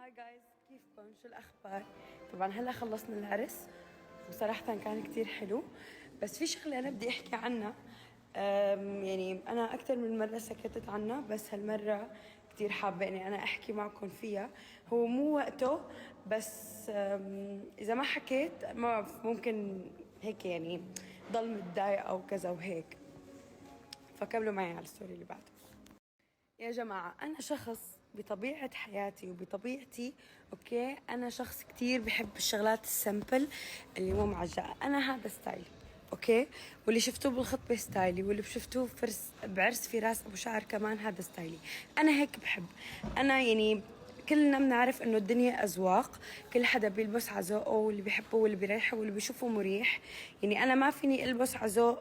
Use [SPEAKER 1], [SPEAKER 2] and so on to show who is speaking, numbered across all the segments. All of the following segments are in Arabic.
[SPEAKER 1] هاي جايز، كيفكم؟ شو الأخبار؟ طبعا هلا خلصنا العرس وصراحة كان كتير حلو. بس في شغلة أنا بدي أحكي عنها. يعني أنا أكثر من مرة سكتت عنها، بس هالمرة كتير حابة إني أنا أحكي معكم فيها. هو مو وقته، بس إذا ما حكيت ما بعرف، ممكن هيك يعني ضل متضايق أو كذا وهيك. فكملوا معي على الستوري اللي بعده. يا جماعة، أنا شخص بطبيعة حياتي وبطبيعتي، أوكي، أنا شخص كتير بحب الشغلات السمبل اللي مو معجقة. أنا هذا ستايلي، أوكي. واللي شفتوه بالخطبة ستايلي، واللي شفتوه بعرس في راس أبو شعر كمان هذا ستايلي. أنا هيك بحب. أنا يعني كلنا بنعرف إنه الدنيا أذواق، كل حدا بيلبس على ذوقه، واللي بيحبه واللي بيريحه واللي بيشوفه مريح. يعني أنا ما فيني ألبس على ذوق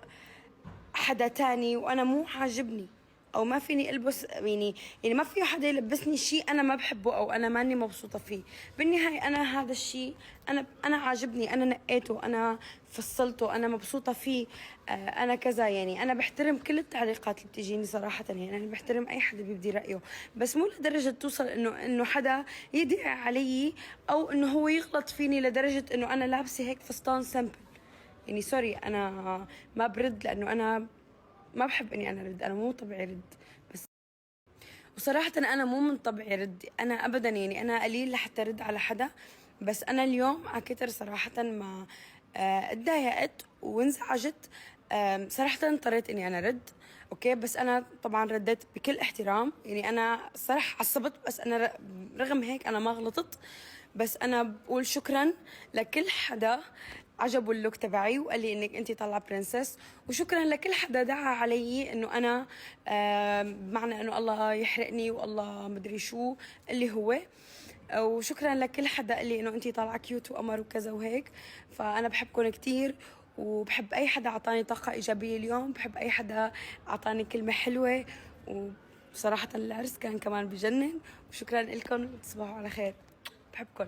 [SPEAKER 1] حدا تاني وانا مو عاجبني، او ما فيني البس يعني ما في حدا يلبسني شيء انا ما بحبه او انا ماني مبسوطه فيه. بالنهايه انا هذا الشيء انا عاجبني، انا نقيته، انا فصلته، انا مبسوطه فيه. انا كذا، يعني انا بحترم كل التعليقات اللي بتجيني صراحه. يعني انا بحترم اي حدا بيبدي رايه، بس مو لدرجه توصل انه حدا يدعي علي، او انه هو يغلط فيني لدرجه انه انا لابسه هيك فستان سمبل. يعني سوري، انا ما برد لانه انا ما بحب اني انا ارد، انا مو طبعي رد. بس وصراحة انا مو من طبعي رد، انا ابدا، يعني انا قليل لحتى ارد على حدا. بس انا اليوم على كتر صراحة ما اتضايقت وانزعجت. صراحة اضطريت اني انا رد، اوكي. بس انا طبعا رديت بكل احترام، يعني انا صراحة عصبت، بس انا رغم هيك انا ما غلطت. بس انا بقول شكرا لكل حدا عجبوا اللوك تبعي وقال لي انك انتي طالعه برنسس، وشكرا لكل حدا دعا علي انه انا بمعنى انه الله يحرقني والله مدري شو اللي هو. وشكرا لكل حدا قال لي انه انتي طالعه كيوت وقمر وكذا وهيك. فانا بحبكم كتير، وبحب اي حدا اعطاني طاقه ايجابيه اليوم، بحب اي حدا اعطاني كلمه حلوه. وصراحه العرس كان كمان بجنن. وشكرا لكم، وتصبحوا على خير. بحبكم.